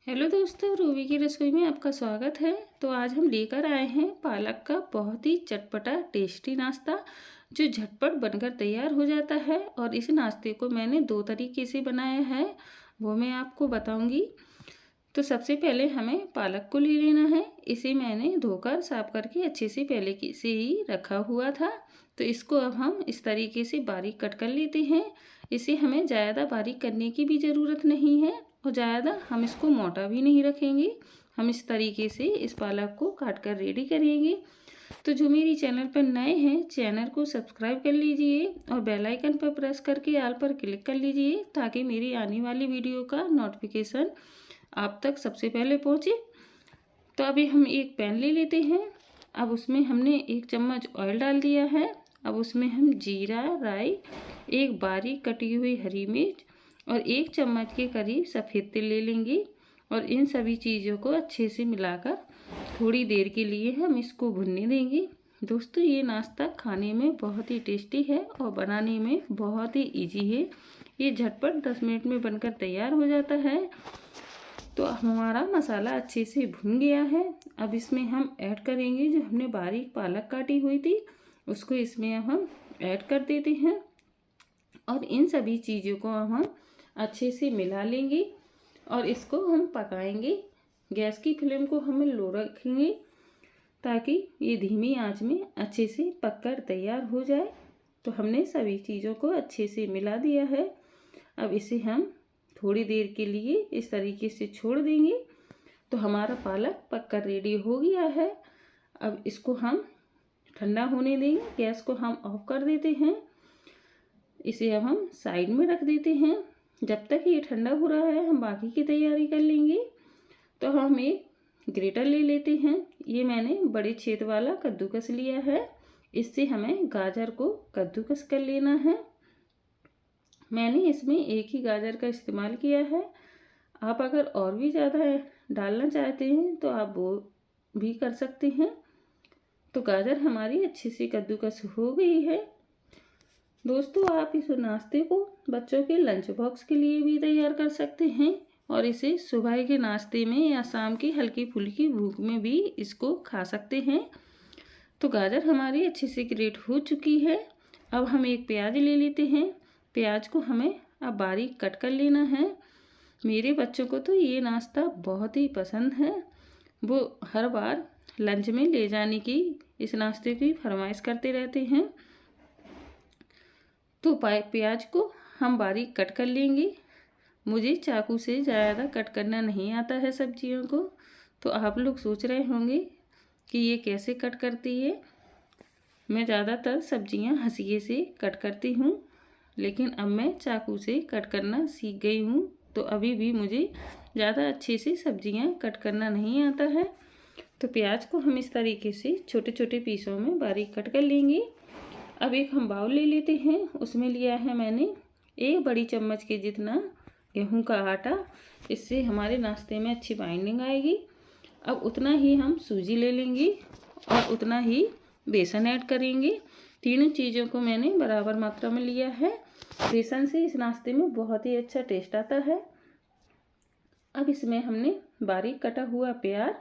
Hello दोस्तों, Ruby की रसोई में आपका स्वागत है। तो आज हम लेकर आए हैं पालक का बहुत ही चटपटा टेस्टी नाश्ता जो झटपट बनकर तैयार हो जाता है। और इस नाश्ते को मैंने दो तरीके से बनाया है, वो मैं आपको बताऊंगी। तो सबसे पहले हमें पालक को ले लेना है। इसे मैंने धोकर साफ करके अच्छे से पहले से ही रखा हुआ था। तो इसको अब हम इस तरीके से बारीक कट कर लेते हैं। इसे हमें ज़्यादा बारीक करने की भी ज़रूरत नहीं है और ज़्यादा हम इसको मोटा भी नहीं रखेंगे। हम इस तरीके से इस पालक को काट कर रेडी करेंगे। तो जो मेरी चैनल पर नए हैं, चैनल को सब्सक्राइब कर लीजिए और बेल आइकन पर प्रेस करके ऑल पर क्लिक कर लीजिए ताकि मेरी आने वाली वीडियो का नोटिफिकेशन आप तक सबसे पहले पहुँचे। तो अभी हम एक पैन ले लेते हैं। अब उसमें हमने 1 चम्मच ऑयल डाल दिया है। अब उसमें हम जीरा, राई, एक बारीक कटी हुई हरी मिर्च और 1 चम्मच के करीब सफ़ेद तिल ले लेंगे। और इन सभी चीज़ों को अच्छे से मिलाकर थोड़ी देर के लिए हम इसको भुनने देंगे। दोस्तों, ये नाश्ता खाने में बहुत ही टेस्टी है और बनाने में बहुत ही इजी है। ये झटपट 10 मिनट में बनकर तैयार हो जाता है। तो हमारा मसाला अच्छे से भुन गया है। अब इसमें हम ऐड करेंगे जो हमने बारीक पालक काटी हुई थी, उसको इसमें अब हम ऐड कर देते हैं। और इन सभी चीज़ों को अब हम अच्छे से मिला लेंगे और इसको हम पकाएंगे। गैस की फ्लेम को हम लो रखेंगे ताकि ये धीमी आंच में अच्छे से पककर तैयार हो जाए। तो हमने सभी चीज़ों को अच्छे से मिला दिया है। अब इसे हम थोड़ी देर के लिए इस तरीके से छोड़ देंगे। तो हमारा पालक पककर रेडी हो गया है। अब इसको हम ठंडा होने देंगे। गैस को हम ऑफ कर देते हैं। इसे अब हम साइड में रख देते हैं। जब तक ये ठंडा हो रहा है हम बाकी की तैयारी कर लेंगे। तो हम एक ग्रेटर ले लेते हैं। ये मैंने बड़े छेद वाला कद्दूकस लिया है। इससे हमें गाजर को कद्दूकस कर लेना है। मैंने इसमें एक ही गाजर का इस्तेमाल किया है। आप अगर और भी ज़्यादा डालना चाहते हैं तो आप वो भी कर सकते हैं। तो गाजर हमारी अच्छे से कद्दूकस हो गई है। दोस्तों, आप इस नाश्ते को बच्चों के लंच बॉक्स के लिए भी तैयार कर सकते हैं और इसे सुबह के नाश्ते में या शाम की हल्की फुल्की भूख में भी इसको खा सकते हैं। तो गाजर हमारी अच्छे से ग्रेट हो चुकी है। अब हम एक प्याज ले लेते हैं। प्याज को हमें अब बारीक कट कर लेना है। मेरे बच्चों को तो ये नाश्ता बहुत ही पसंद है। वो हर बार लंच में ले जाने की इस नाश्ते की फरमाइश करते रहते हैं। तो प्याज को हम बारीक कट कर लेंगे। मुझे चाकू से ज़्यादा कट करना नहीं आता है सब्जियों को। तो आप लोग सोच रहे होंगे कि ये कैसे कट करती है। मैं ज़्यादातर सब्जियां हंसिए से कट करती हूँ, लेकिन अब मैं चाकू से कट करना सीख गई हूँ। तो अभी भी मुझे ज़्यादा अच्छे से सब्जियां कट करना नहीं आता है। तो प्याज को हम इस तरीके से छोटे छोटे पीसों में बारीक कट कर लेंगे। अब एक हम बाउल ले लेते हैं। उसमें लिया है मैंने 1 बड़ी चम्मच के जितना गेहूं का आटा। इससे हमारे नाश्ते में अच्छी बाइंडिंग आएगी। अब उतना ही हम सूजी ले लेंगे और उतना ही बेसन ऐड करेंगे। तीनों चीज़ों को मैंने बराबर मात्रा में लिया है। बेसन से इस नाश्ते में बहुत ही अच्छा टेस्ट आता है। अब इसमें हमने बारीक कटा हुआ प्याज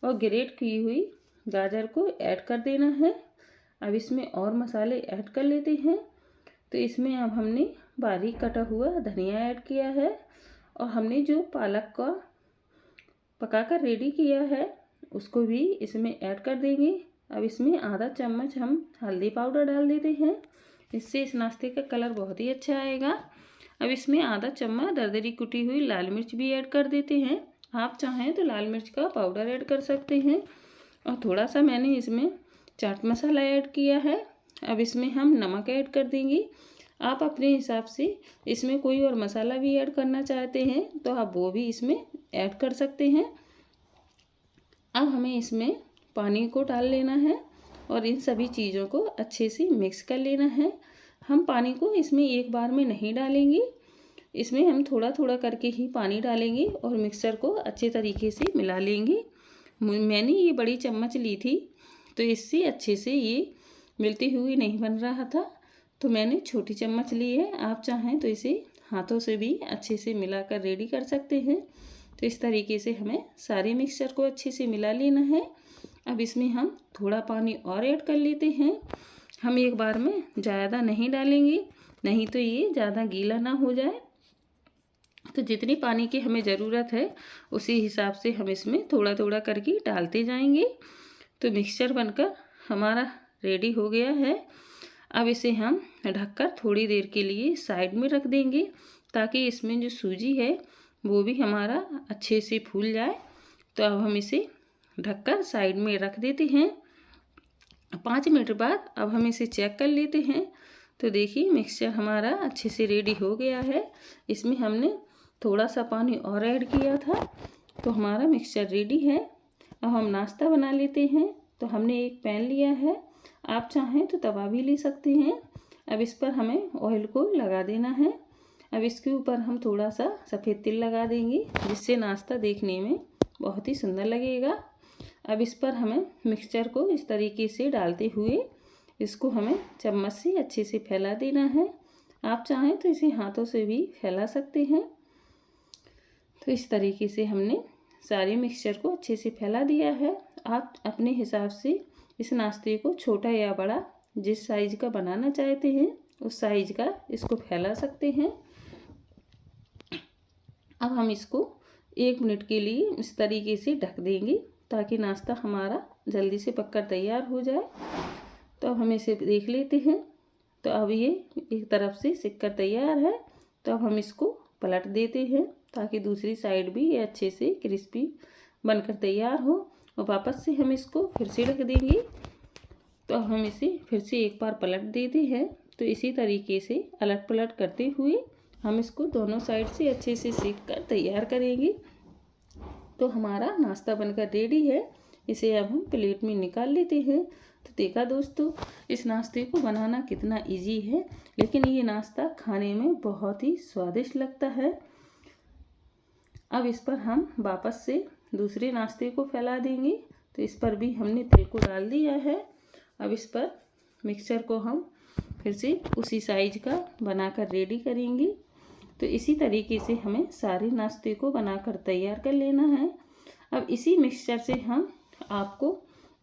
और ग्रेट की हुई गाजर को ऐड कर देना है। अब इसमें और मसाले ऐड कर लेते हैं। तो इसमें अब हमने बारीक कटा हुआ धनिया ऐड किया है और हमने जो पालक का पकाकर रेडी किया है उसको भी इसमें ऐड कर देंगे। अब इसमें आधा चम्मच हम हल्दी पाउडर डाल देते हैं। इससे इस नाश्ते का कलर बहुत ही अच्छा आएगा। अब इसमें आधा चम्मच दरदरी कुटी हुई लाल मिर्च भी ऐड कर देते हैं। आप चाहें तो लाल मिर्च का पाउडर ऐड कर सकते हैं। और थोड़ा सा मैंने इसमें चाट मसाला ऐड किया है। अब इसमें हम नमक ऐड कर देंगे। आप अपने हिसाब से इसमें कोई और मसाला भी ऐड करना चाहते हैं तो आप वो भी इसमें ऐड कर सकते हैं। अब हमें इसमें पानी को डाल लेना है और इन सभी चीज़ों को अच्छे से मिक्स कर लेना है। हम पानी को इसमें एक बार में नहीं डालेंगे। इसमें हम थोड़ा थोड़ा करके ही पानी डालेंगे और मिक्सचर को अच्छे तरीके से मिला लेंगे। मैंने ये बड़ी चम्मच ली थी तो इससे अच्छे से ये मिलती हुई नहीं बन रहा था, तो मैंने छोटी चम्मच ली है। आप चाहें तो इसे हाथों से भी अच्छे से मिलाकर रेडी कर सकते हैं। तो इस तरीके से हमें सारे मिक्सचर को अच्छे से मिला लेना है। अब इसमें हम थोड़ा पानी और ऐड कर लेते हैं। हम एक बार में ज़्यादा नहीं डालेंगे, नहीं तो ये ज़्यादा गीला ना हो जाए। तो जितनी पानी की हमें ज़रूरत है उसी हिसाब से हम इसमें थोड़ा थोड़ा करके डालते जाएंगे। तो मिक्सचर बनकर हमारा रेडी हो गया है। अब इसे हम ढककर थोड़ी देर के लिए साइड में रख देंगे ताकि इसमें जो सूजी है वो भी हमारा अच्छे से फूल जाए। तो अब हम इसे ढककर साइड में रख देते हैं। 5 मिनट बाद अब हम इसे चेक कर लेते हैं। तो देखिए मिक्सचर हमारा अच्छे से रेडी हो गया है। इसमें हमने थोड़ा सा पानी और ऐड किया था, तो हमारा मिक्सचर रेडी है। अब हम नाश्ता बना लेते हैं। तो हमने एक पैन लिया है, आप चाहें तो तवा भी ले सकते हैं। अब इस पर हमें ऑयल को लगा देना है। अब इसके ऊपर हम थोड़ा सा सफ़ेद तिल लगा देंगे, जिससे नाश्ता देखने में बहुत ही सुंदर लगेगा। अब इस पर हमें मिक्सचर को इस तरीके से डालते हुए इसको हमें चम्मच से अच्छे से फैला देना है। आप चाहें तो इसे हाथों से भी फैला सकते हैं। तो इस तरीके से हमने सारे मिक्सचर को अच्छे से फैला दिया है। आप अपने हिसाब से इस नाश्ते को छोटा या बड़ा जिस साइज़ का बनाना चाहते हैं उस साइज़ का इसको फैला सकते हैं। अब हम इसको 1 मिनट के लिए इस तरीके से ढक देंगे ताकि नाश्ता हमारा जल्दी से पककर तैयार हो जाए। तो अब हम इसे देख लेते हैं। तो अब ये एक तरफ से सिककर तैयार है। तो अब हम इसको पलट देते हैं ताकि दूसरी साइड भी ये अच्छे से क्रिस्पी बनकर तैयार हो। और वापस से हम इसको फिर से ढक देंगे। तो अब हम इसे फिर से एक बार पलट देते हैं। तो इसी तरीके से अलट पलट करते हुए हम इसको दोनों साइड से अच्छे से सेक कर तैयार करेंगे। तो हमारा नाश्ता बनकर रेडी है। इसे अब हम प्लेट में निकाल लेते हैं। तो देखा दोस्तों, इस नाश्ते को बनाना कितना इजी है, लेकिन ये नाश्ता खाने में बहुत ही स्वादिष्ट लगता है। अब इस पर हम वापस से दूसरे नाश्ते को फैला देंगे। तो इस पर भी हमने तिल को डाल दिया है। अब इस पर मिक्सचर को हम फिर से उसी साइज का बनाकर रेडी करेंगे। तो इसी तरीके से हमें सारे नाश्ते को बनाकर तैयार कर लेना है। अब इसी मिक्सचर से हम आपको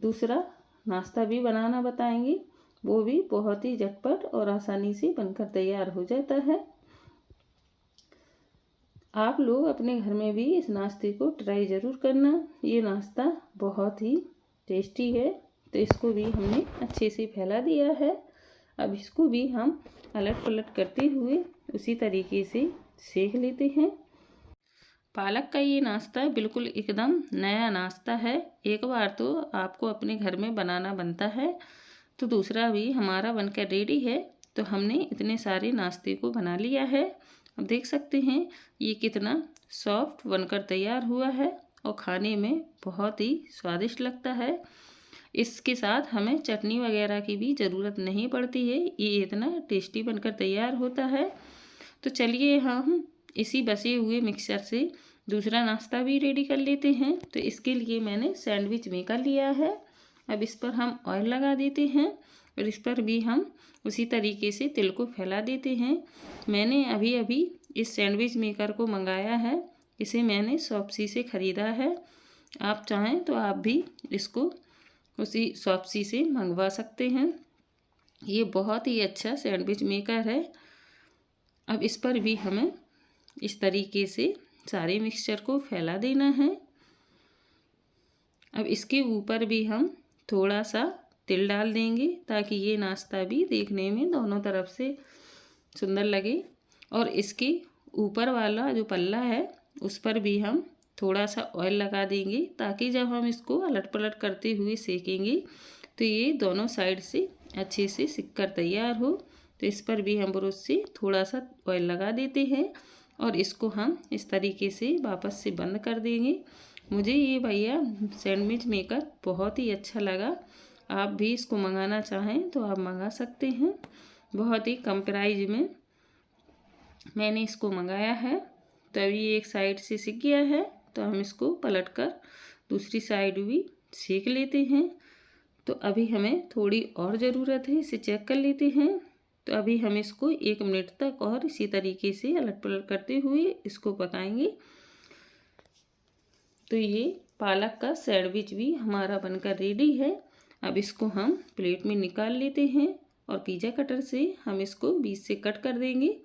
दूसरा नाश्ता भी बनाना बताएंगे, वो भी बहुत ही झटपट और आसानी से बनकर तैयार हो जाता है। आप लोग अपने घर में भी इस नाश्ते को ट्राई ज़रूर करना। ये नाश्ता बहुत ही टेस्टी है। तो इसको भी हमने अच्छे से फैला दिया है। अब इसको भी हम अलट पलट करते हुए उसी तरीके से सेक लेते हैं। पालक का ये नाश्ता बिल्कुल एकदम नया नाश्ता है। एक बार तो आपको अपने घर में बनाना बनता है। तो दूसरा भी हमारा बनकर रेडी है। तो हमने इतने सारे नाश्ते को बना लिया है। अब देख सकते हैं ये कितना सॉफ्ट बनकर तैयार हुआ है और खाने में बहुत ही स्वादिष्ट लगता है। इसके साथ हमें चटनी वगैरह की भी ज़रूरत नहीं पड़ती है, ये इतना टेस्टी बनकर तैयार होता है। तो चलिए हम इसी बचे हुए मिक्सचर से दूसरा नाश्ता भी रेडी कर लेते हैं। तो इसके लिए मैंने सैंडविच मेकर लिया है। अब इस पर हम ऑयल लगा देते हैं और इस पर भी हम उसी तरीके से तिल को फैला देते हैं। मैंने अभी अभी इस सैंडविच मेकर को मंगाया है। इसे मैंने शॉप्सी से ख़रीदा है। आप चाहें तो आप भी इसको उसी शॉप्सी से मंगवा सकते हैं। ये बहुत ही अच्छा सैंडविच मेकर है। अब इस पर भी हमें इस तरीके से सारे मिक्सचर को फैला देना है। अब इसके ऊपर भी हम थोड़ा सा तिल डाल देंगे ताकि ये नाश्ता भी देखने में दोनों तरफ से सुंदर लगे। और इसके ऊपर वाला जो पल्ला है उस पर भी हम थोड़ा सा ऑयल लगा देंगे ताकि जब हम इसको अलट पलट करते हुए सेकेंगे तो ये दोनों साइड से अच्छे से सिक कर तैयार हो। तो इस पर भी हम ब्रश से थोड़ा सा ऑयल लगा देते हैं और इसको हम इस तरीके से वापस से बंद कर देंगे। मुझे ये भैया सैंडविच मेकर बहुत ही अच्छा लगा। आप भी इसको मंगाना चाहें तो आप मंगा सकते हैं। बहुत ही कम प्राइस में मैंने इसको मंगाया है। तो अभी एक साइड से सिक गया है तो हम इसको पलटकर दूसरी साइड भी सेक लेते हैं। तो अभी हमें थोड़ी और ज़रूरत है, इसे चेक कर लेते हैं। तो अभी हम इसको 1 मिनट तक और इसी तरीके से अलट पलट करते हुए इसको पकाएंगे। तो ये पालक का सैंडविच भी हमारा बनकर रेडी है। अब इसको हम प्लेट में निकाल लेते हैं और पिज़्ज़ा कटर से हम इसको बीच से कट कर देंगे।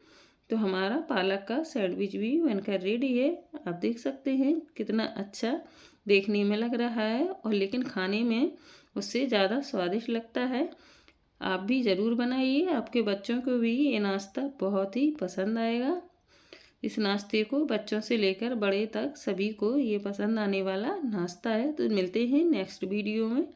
तो हमारा पालक का सैंडविच भी बनकर रेडी है। आप देख सकते हैं कितना अच्छा देखने में लग रहा है और लेकिन खाने में उससे ज़्यादा स्वादिष्ट लगता है। आप भी ज़रूर बनाइए, आपके बच्चों को भी ये नाश्ता बहुत ही पसंद आएगा। इस नाश्ते को बच्चों से लेकर बड़े तक सभी को ये पसंद आने वाला नाश्ता है। तो मिलते हैं नेक्स्ट वीडियो में।